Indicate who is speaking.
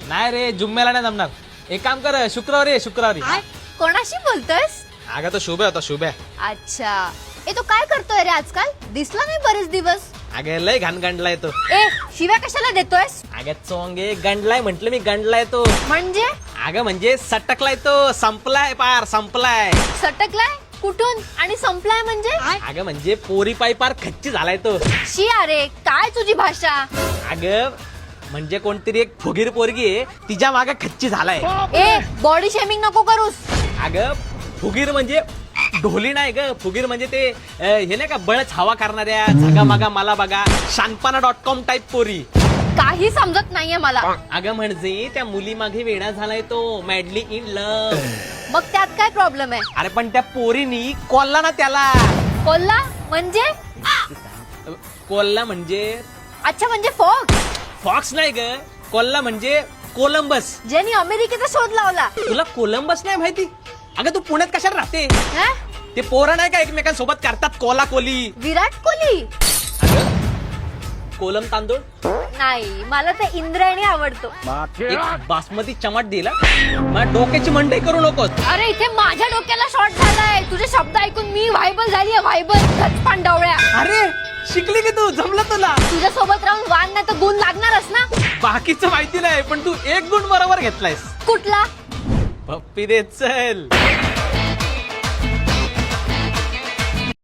Speaker 1: नाही रे, जुम्म्याला नाही जमणार. एक काम कर, शुक्रवारी आहे, शुक्रवारी.
Speaker 2: कोणाशी बोलतोयस?
Speaker 1: अगं तो शुभ्या होता, शुभ्या.
Speaker 2: अच्छा, ए तो काय करतोय रे आजकाल? दिसला नाही बरेच दिवस.
Speaker 1: अगं लय घाण गंडलाय तो.
Speaker 2: ए शिव्या कशाला देतोयस?
Speaker 1: अगं चोंगे गंडलाय म्हंटल मी, गंडलाय तो.
Speaker 2: म्हणजे
Speaker 1: अगं म्हणजे सटकलाय तो, संपलाय पार, संपलाय.
Speaker 2: सटकलाय कुठून आणि संपलाय म्हणजे?
Speaker 1: अगं म्हणजे पोरी पाय पार खच्ची झालाय तो.
Speaker 2: शी अरे काय तुझी भाषा?
Speaker 1: अगं म्हणजे कोणतरी एक फुगीर पोरगी आहे, तिच्या मागे खच्ची झालाय.
Speaker 2: ए बॉडी शेमिंग नको करूस.
Speaker 1: अगं फुगीर म्हणजे ढोली नाही ग, फुगीर म्हणजे ते हे नाही का, बळच हवा करणाऱ्या, झगा मागा मला बघा, शानपणा.com टाईप पोरी.
Speaker 2: काही समजत नाहीये मला.
Speaker 1: अगं म्हणजे त्या मुली मागे वेडा झालाय तो, मॅडली इन लव्ह.
Speaker 2: मग त्यात काय प्रॉब्लेम आहे?
Speaker 1: अरे पण त्या पोरीनी कोल्ला ना त्याला.
Speaker 2: कोल्हा म्हणजे?
Speaker 1: कोल्ला म्हणजे
Speaker 2: अच्छा म्हणजे फॉक्स.
Speaker 1: फॉक्स नाही ग, कोल्ला म्हणजे कोलंबस.
Speaker 2: ज्यांनी अमेरिकेचा शोध लावला.
Speaker 1: तुला कोलंबस नाही माहिती? अगं तू पुण्यात कशाला राहते?
Speaker 2: हा?
Speaker 1: ते पोरं नाही का एकमेकांसोबत करतात कोला कोली.
Speaker 2: विराट कोहली?
Speaker 1: अगं, कोलम तांदूळ
Speaker 2: नाही, मला तर इंद्रायणी आवडतो.
Speaker 1: एक बासमती चमट दिला, मग डोक्याची मंडई करू नकोस.
Speaker 2: अरे इथे माझ्या डोक्याला शॉर्ट झालाय. तुझे शब्द ऐकून मी व्हायबल झालीये, व्हायबल. पांडवळ्या.
Speaker 1: अरे शिकली की तू, जमलं तुला.
Speaker 2: तुझ्या सोबत राहून वाण नाही तर गुण लागणारच ना.
Speaker 1: बाकीचं माहिती नाही, पण तू एक गुण बरोबर घेतलायस.
Speaker 2: कुठला?
Speaker 1: पप्पी दे चल.